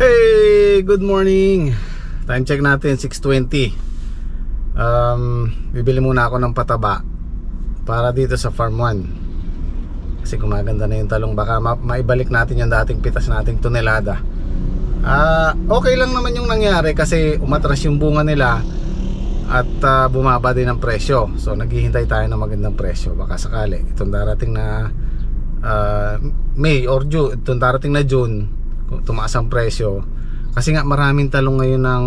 Hey, good morning. Time check natin 6:20. Bibili muna ako ng pataba para dito sa Farm 1. Kasi gumaganda na yung talong, baka maibalik natin yung dating pitas nating tonelada. Okay lang naman yung nangyari kasi umatras yung bunga nila at bumaba din ang presyo. So naghihintay tayo ng magandang presyo. Baka sakali itong darating na May or June, itong darating na June, tumaas ang presyo. Kasi nga maraming talong ngayon ng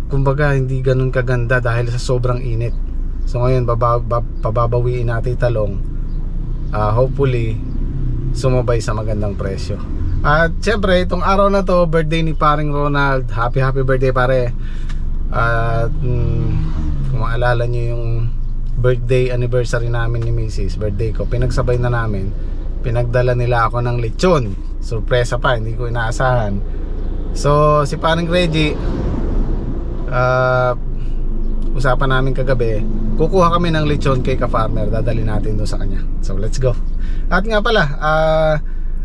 kumbaga hindi ganun kaganda dahil sa sobrang init. So ngayon pababawiin natin talong, hopefully sumabay sa magandang presyo. At syempre itong araw na to, birthday ni paring Ronald. Happy birthday pare. At kung maalala nyo yung birthday anniversary namin ni Mrs. Birthday ko, pinagsabay na namin. Pinagdala nila ako ng lechon. Surpresa pa, hindi ko inaasahan. So si paring Reggie, usapan namin kagabi, kukuha kami ng lechon kay ka-farmer, dadali natin doon sa kanya. So let's go. At nga pala,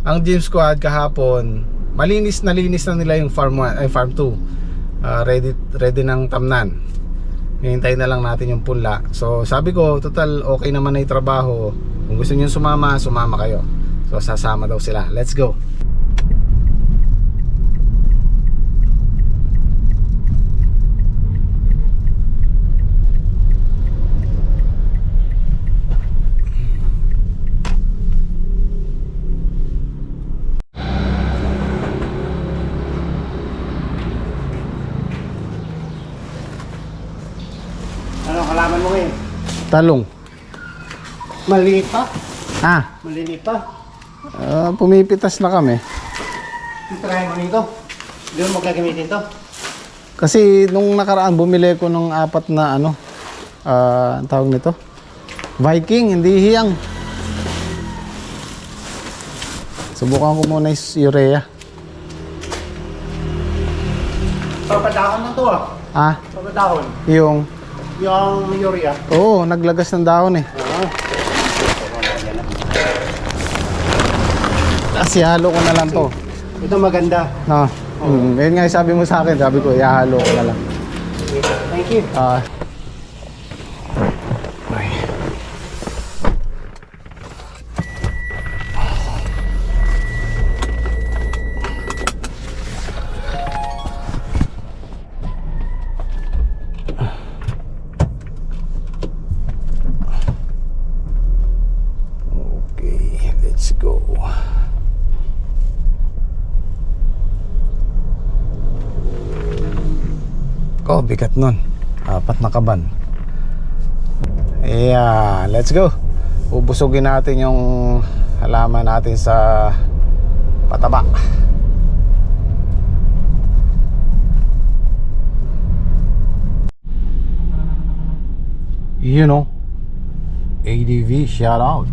ang gym squad kahapon, malinis na nila yung farm 1, farm 2. Ready ng tamnan. Hintayin na lang natin yung punla. So sabi ko, total okay naman na yung trabaho. Kung gusto niyo sumama kayo. So sasama daw sila. Let's go. Ano halaman mo ngayon? Talong. Maliit pa? Maliliit pa? Pumipitas na kami. Try mo nito. Doon mo gagamitin to? Kasi nung nakaraan bumili ko ng 4 na ang tawag nito, Viking, hindi hiyang. Subukan ko muna yung urea. Papadahon na to Papadahon. Yung urea. Oo, naglagas ng dahon eh. Oo. Kasi halo ko na lang to. Ito maganda. No. Ngayon nga sabi mo sa akin, sabi ko ihalo ko na lang. Thank you. Okay, let's go. Bigat nun, 4 na kaban. Yeah, let's go. Ubusugin natin yung halaman natin sa pataba. You know, ADV shout out.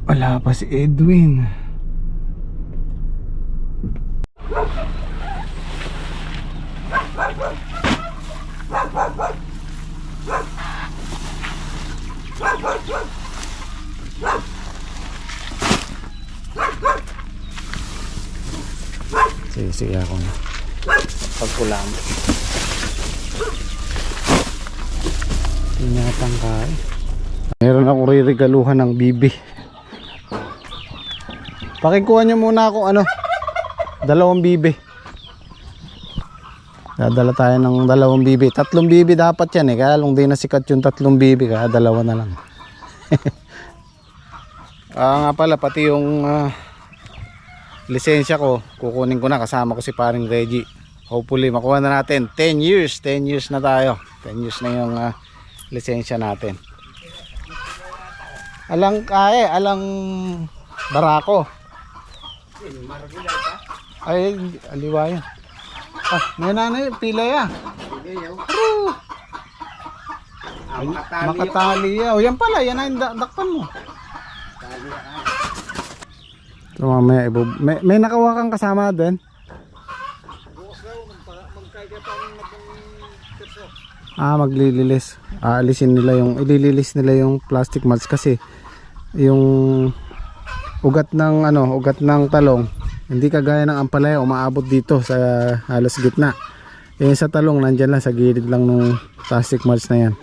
Wala pa si Edwin. Sige ako na pagkulam. Inyatang kay. Meron akong riregaluhan ng bibi. Pakikuha nyo muna ako 2 bibi. Dadala tayo ng 2 bibi. 3 bibi dapat yan kaya lang di nasikat yung 3 bibi kaya 2 na lang. Nga pala pati yung lisensya ko kukunin ko na, kasama ko si paring Reggie. Hopefully makuha na natin 10 years na tayo. 10 years na yung lisensya natin. Alang barako. Ay, aliwa yan. May nanay, pila yan. Makatali yan. O yan pala, yan ang dakpan mo. So, mamaya, may nakawakang kasama din. Maglililis. Ilililis nila yung plastic mulch kasi yung ugat ng talong hindi kagaya ng ampalaya umaabot dito sa halos gitna. Yung sa talong nandyan lang sa gilid lang ng plastic mulch na yan.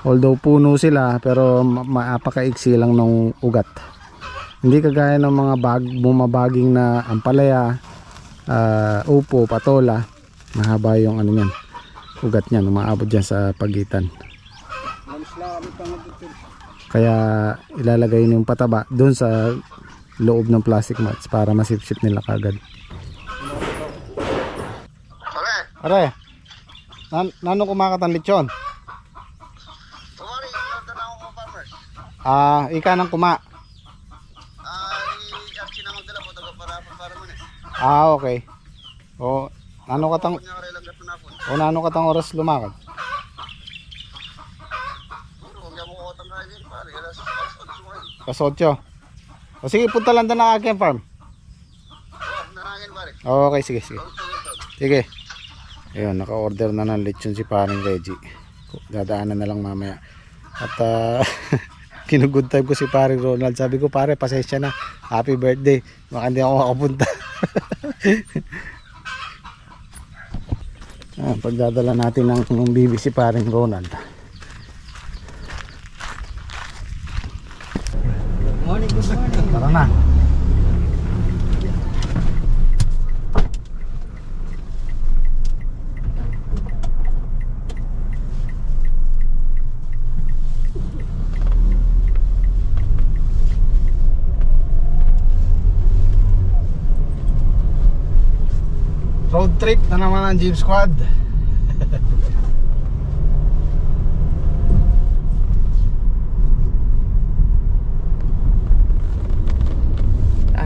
Although puno sila pero mapakaiksi lang ng ugat. Hindi kagaya ng mga bumabaging na ampalaya, upo, patola, mahaba yung niyan. Ugat niyan, umaabot dyan sa pagitan. Kaya ilalagay yung pataba doon sa loob ng plastic mats para masipsip nila kagad. Are, nanong kumakat ang lechon? Ika ng kuma. Okay. Nano katang oras lumakad? Kasotyo. Sige, punta lang na aking farm. Okay, sige. Sige. Ayun, naka-order na ng lechon si paring Reggie. Dadaanan na lang mamaya. At kinugood time ko si paring Ronald. Sabi ko, pare, pasensya na. Happy birthday. Baka hindi ako makapunta. Pagdadala natin ng bibi si paring Ronald. Good morning. Tara na. Road trip na naman ang Jeep Squad.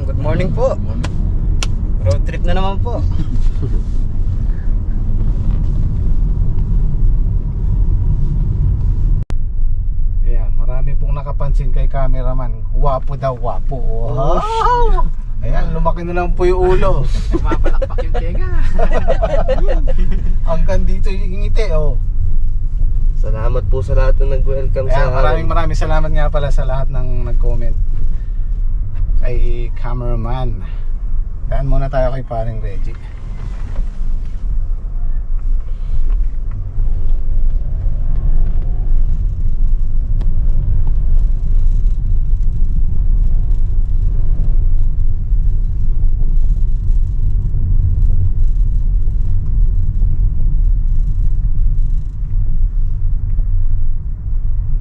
Good morning po. Road trip na naman po. Ayan, marami pong nakapansin kay cameraman. Wapo daw, wapo. Wow! Ayan, lumaki na lang po yung ulo. Mapalakpak yung tenga. Hanggang dito yung ngiti, oh. Salamat po sa lahat na nag-welcome Ayan, sa maraming salamat nga pala sa lahat ng nag-comment kay cameraman. Daan muna tayo kay paring Reggie.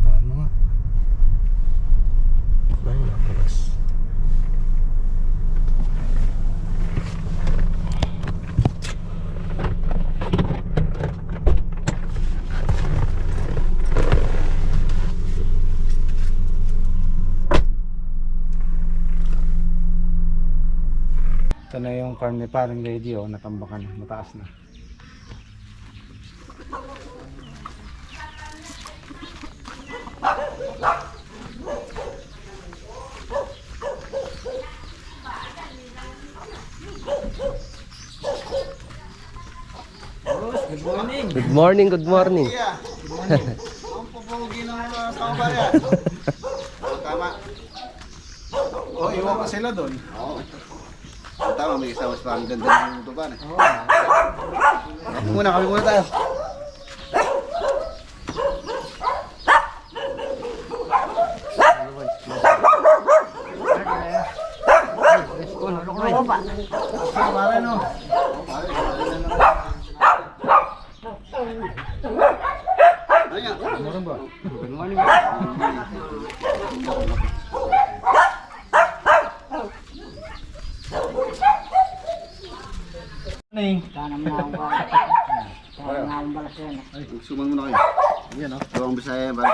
Daan mo nga. Ay, napalas. Ito na yung farm ni paring Reggie, oh, natambakan na, mataas na. Good morning. Ang pupugi ng kabayan. Tama. Oh, iwan ko sila doon. Oo. Tama, may isa mas parang ganda ng tuban eh. Kami muna tayo. Pare, no? Good morning. Suman muna kayo. Ayan, no? Tawang Bisaya ba?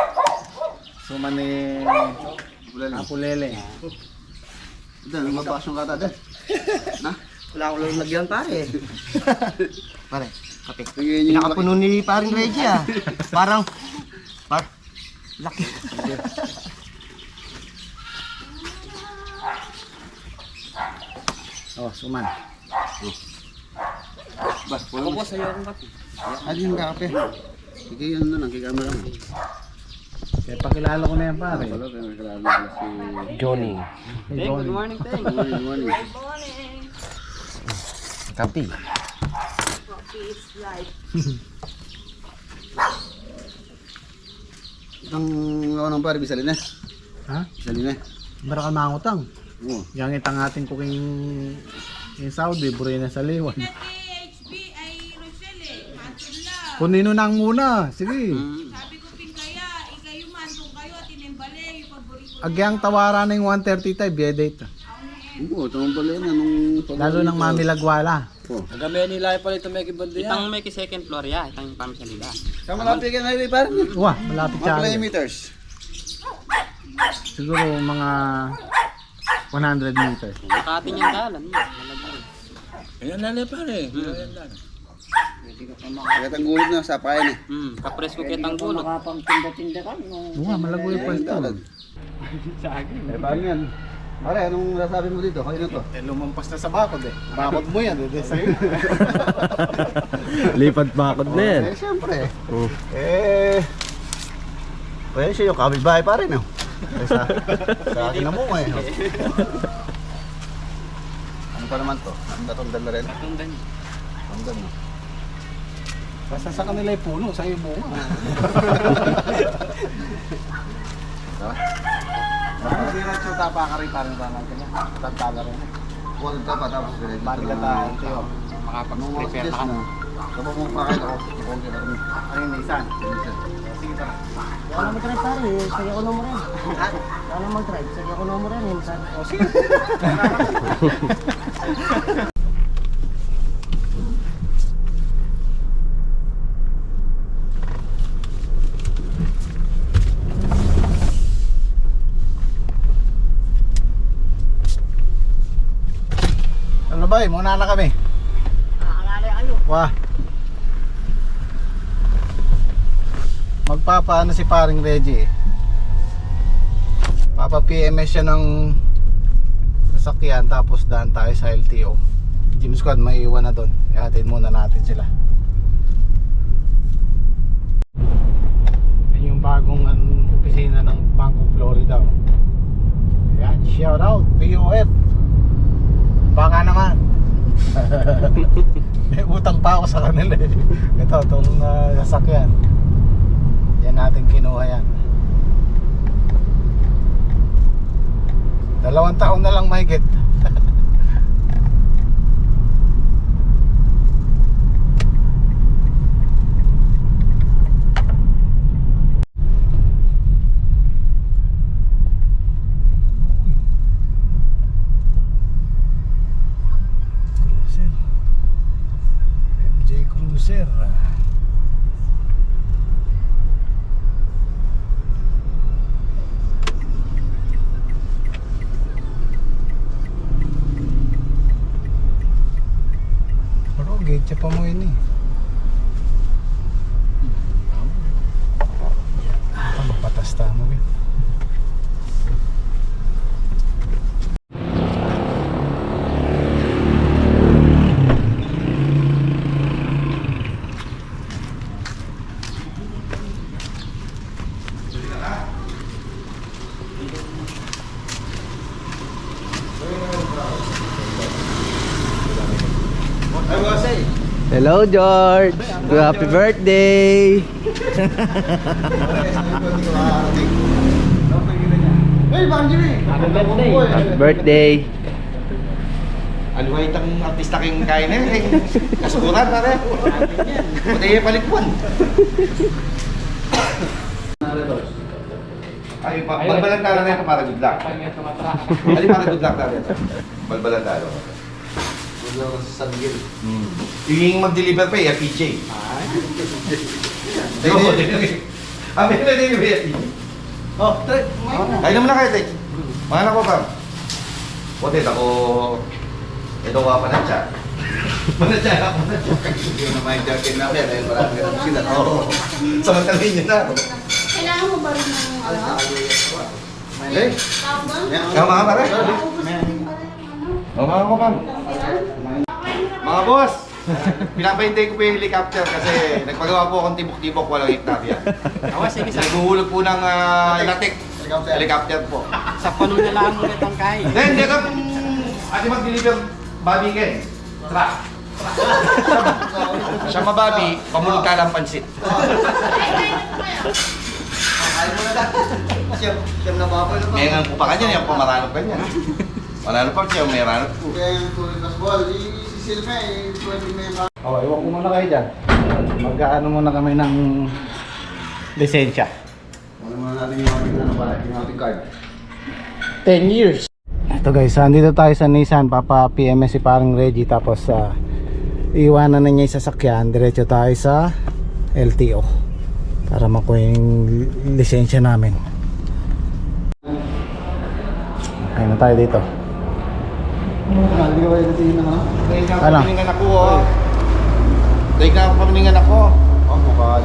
Suman ni Apulele. Ito, lumabas yung kata din. Na? Wala akong lalagyan pare. Pare, kape. Tingin yung Pinakapuno ni paring Reggie ah. Parang laki. Oh, suman. Bas, wala mo. Sa'yo akong kape. Ano yung kape? Sige, ano na lang, kay camera mo. Kaya pakilala ko na yan pare. Johnny. Hey, Good morning, Teng. Good morning. Kapi. Ang ano pare, bisalin na. Ha? Bisalin na. Bara ka mangutang. Oo. Yang itang ating cooking in Saudi, buri na sa liwan. HB ay Rochelle eh. Matula. Kunino nang muna. Sige. Sabi ko pin kaya, ikayo man kung kayo at inimbale, yung paborito. Agyang tawara na yung 130 tayo, biyedate. Oo, tamang pala yan. Anong Lalo ng Mami Lagwala. Oo. Agame nila pala ito may kibandi Itang may second floor ya, itang pam sa nila. Kama malapit ka na rin pare. Wah, malapit Mga siya. kilometers. Siguro mga 100 meters. Nakatin yung dalan. Ayan na pare. Kaya ang gulod na, sapayan eh. Kapres ko kitang gulot. Wah, malago yung pwesto. Eh, paano yan? Pare, anong nasabi mo dito? Kayo na to? Eh, lumampas na sa bakod eh. Bakod mo yan, eh. Sa'yo. Lipat bakod na yan. Eh, siyempre. Pwede siya yung kapitbahay pa rin, no? Eh, sa akin na mo, eh. Ano pa naman to? Ang datundan na rin? Tundan. Datundan, no? Basta sa kanila yung puno, sa'yo yung bunga. Hindi na siya tapakari parang natin yan. Tantala rin. Huwag ka pa, tapos pinag Bali ka tayo, Teo. Makapag-prepare ka. Kapag mong pakain ako, huwag ka rin. Ano yung Nissan? Sige tara. Wala mag-drive pare, sige ko mo rin. Wala mag-drive, sige ko mo rin. Minsan. O sige. Ano ba muna na kami. Nakakalala kayo. Wah. Magpapaano si paring Reggie eh. Papa PMS siya ng sasakyan tapos daan tayo sa LTO. Gym squad may iwan na doon. Ihatid muna natin sila. Yan yung bagong opisina ng Bank of Florida. Yan, shout out BOF. Baka naman. May utang pa ako sa kanila eh. Ito, itong sasakyan. Yan natin kinuha yan. 2 taon na lang mahigit. Cruiser. MJ Cruiser. Pero gate pa mo yun eh. Magpatas tama yun. Hello George. Happy birthday. Hey, Bang Jimmy! Happy birthday. Aluway itang artista kayong kain na yun. Kasukuran pare. Pati yung palikpuan. Ay, balbalan talo na ito para good luck. Ay, para good luck talo ito. Balbalan talo. Good luck sa San Miguel. Yung mag-deliver pa eh, PJ. Ay, may na-deliver eh, PJ. Oh, Tek. Ay naman na kayo, Tek. Mga anak ko, Pam. O, Tek, ako... Ito ka panatsa. Panatsa na, panatsa. Hindi ko naman yung jacket namin dahil marami ka naman sila. Oo. Samantalin nyo na. Kailangan mo ba rin ng ano? Eh, Tawag doon? kama ka pare. O, mga ko, Pam. Mga boss! Pinapahintay ko po yung helicopter kasi nagpagawa po akong tibok-tibok, walang hektarya. Sige, sa Naghuhulog po ng latik. Helicopter po. puno na lang mo itong kain. Then, di kang mag-deliver babi Ken. Truck. Siya mababi, pamulog ka lang pansit. Ayaw mo na lang. Siyam na baba na pa. Ngayon po pa kanya, yung pamaranop kanya. Mananap pa siya, may ranop po. Kaya yung tuloy na ball, isisilme, pwede may ba... Okay, iwan ko muna kayo dyan. Mag-ano muna kami ng lisensya. Ano muna natin yung ating card? 10 years. Ito guys, andito tayo sa Nissan. Papa PMS si parang Reggie. Tapos iwanan na niya yung sasakyan. Diretso tayo sa LTO para makuha yung lisensya namin. Okay na tayo dito. Hindi ka ba ititingin na Dahil nga Ano? kami ng anak ko, oh. Dahil nga kami ng anak ko.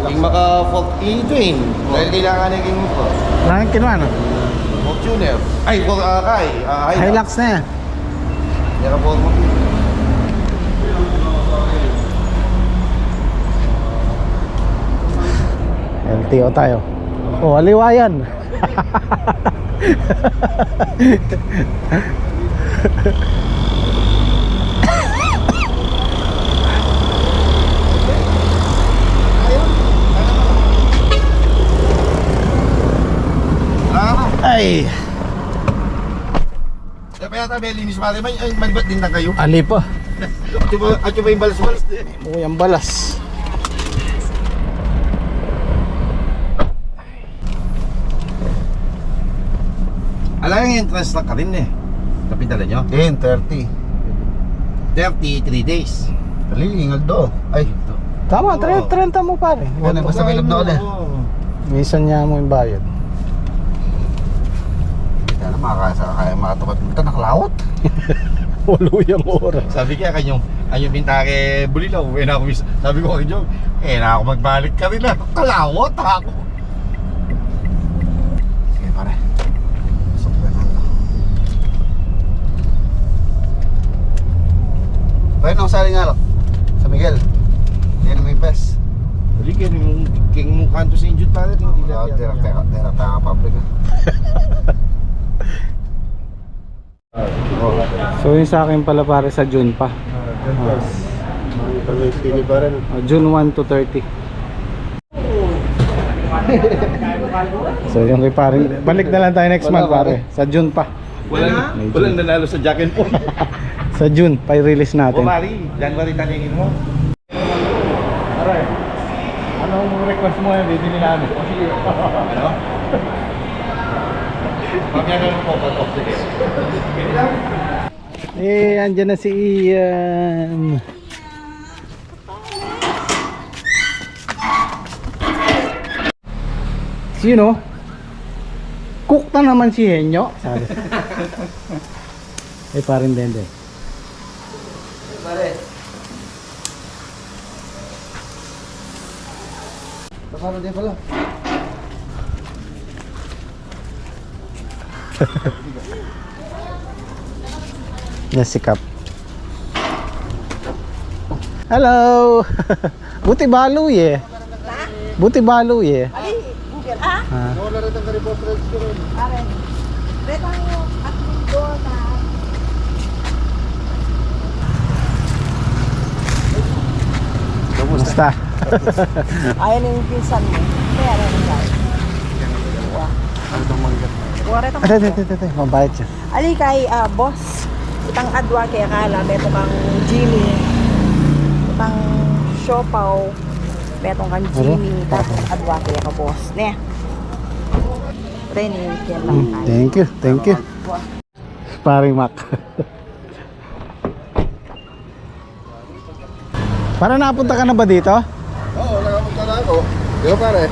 Yung maka-faulty train. Dahil kailangan na yung mo. Maraming kinuha no? Fortuner. Ay, Kay. Hilux na yan. Yaka po mo. LTO tayo. Oh, aliwa yan. Ay, Kaya yata may linis pare. Ay, magbat din na kayo. ali pa. At yung ba yung balas-balas din? Oh, yung balas. Alam yung entrance na ka rin eh. Kapitala nyo? 30. 33 days. Dali, ingal do. Ay, tama, 30 mo pare. Ano, basta may loob na ulit. Minsan niya mo yung bayad. Kaya kaya makatapat mo ito, nakalawot. Walo yung oras. Sabi kaya kanyong bintake bulilaw. Sabi ko kay Jong, na ako magbalik ka rin na. Kalawot ako. Sige pare. Pasok ka na. Pwede nang saling alak. Sa Miguel. Yan ang may best. Buli kayo yung kanto sa injud pare. Hindi Tera paprika. So yung sa akin pala pare sa June pa. June 1 to 30. So yung kay pare, balik na lang tayo next month pare. Sa June pa. Walang nanalo sa Jack and Paul. Sa June pa i-release natin. Mari, January taningin mo. Pare, anong request mo yan? Bibili namin. Ano? Pagyan po pa to. Sige. Eh, andyan na si Ian. Sino? Cook na naman si Henyo. Sabi. Eh, parin Dende. Pare. Paano din pala? Yes, si Kap. Hello! Buti baluy eh. Buti baluy eh. Google, ha? Ah. Are. Beto yung at mundo na. Kumusta? Ayan yung pinsan mo. Kaya ano yung guys? Wala itong Ate, mabayad siya. Ali kay boss. Itang adwa kaya kala. Beto kang Jimmy. Itang siopaw. Betong kang Jimmy. Tapos adwa kaya ka boss. Ne. Training yan lang tayo. Thank you. Paring Mac. Para napunta ka na ba dito? Oo, nakapunta na ako. Pero pare,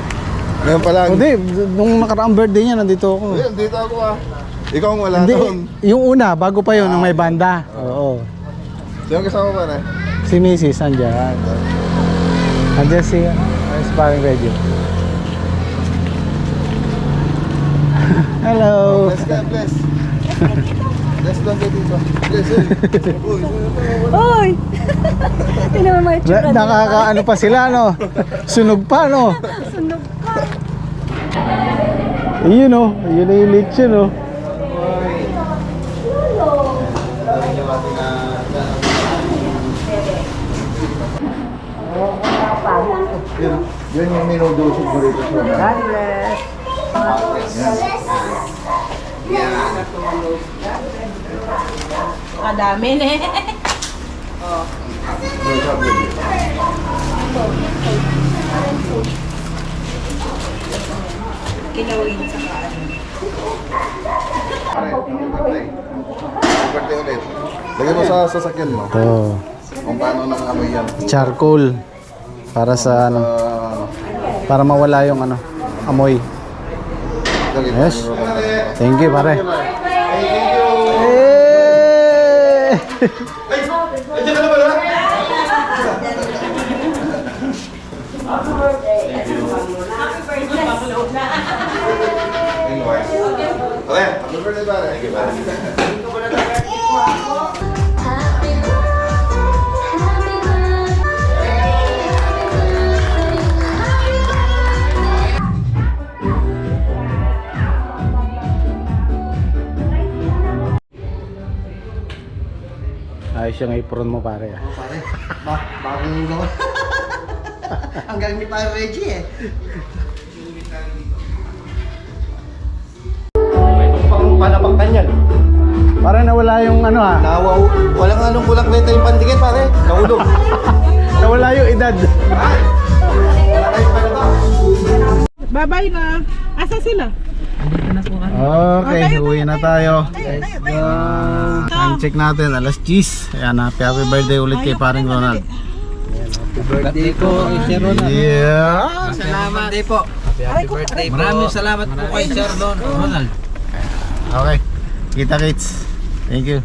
ngayon pa lang. Hindi, nung nakaraang birthday niya, nandito ako. Ayun, dito ako ah. Ikaw ang wala Hindi, doon. yung una, bago pa yun, nung may banda. Oo. Sino kasama pare? Si Mrs. andyan. Andyan si Sparring Radio. Hello. Bless ka, bless. Bless lang kayo dito. Bless, uy. Uy, Uy! Hindi naman may tsura nila. Nakakaano pa sila, no? Sunog pa, no? Sunog ka. Yun, no? Yun na yung lechon, no? Yun yung minudo siguro ito. God bless. Kadami na eh. Kilawin sa kaan. Birthday ulit. Lagyan mo sa sasakyan mo. Ito. Kung paano nang amoy yan. Charcoal. Para sa, ano, para mawala yung, ano, amoy. Yes. Thank you, pare. Eh! Okay, happy birthday pare. Thank you pare. Ayos yung apron mo, pare. Pare, bakit yung gawa? Hanggang ni Pare Reggie eh. Pang palapaktan yan. Pare, nawala yung, ano, ha? Nawaw. Walang anong kulang renta yung pandikit pare. Nahulog. Nawala yung edad. Bye-bye na. Asa sila? Okay, uwi na tayo. Time check natin, alas 10. Ayan, happy birthday ulit kay paring Ronald. Birthday ko, Sir Ronald. Yeah! Salamat. Birthday po. Happy birthday po. Maraming salamat po kay Sir Ronald. Okay, kita kits. Thank you.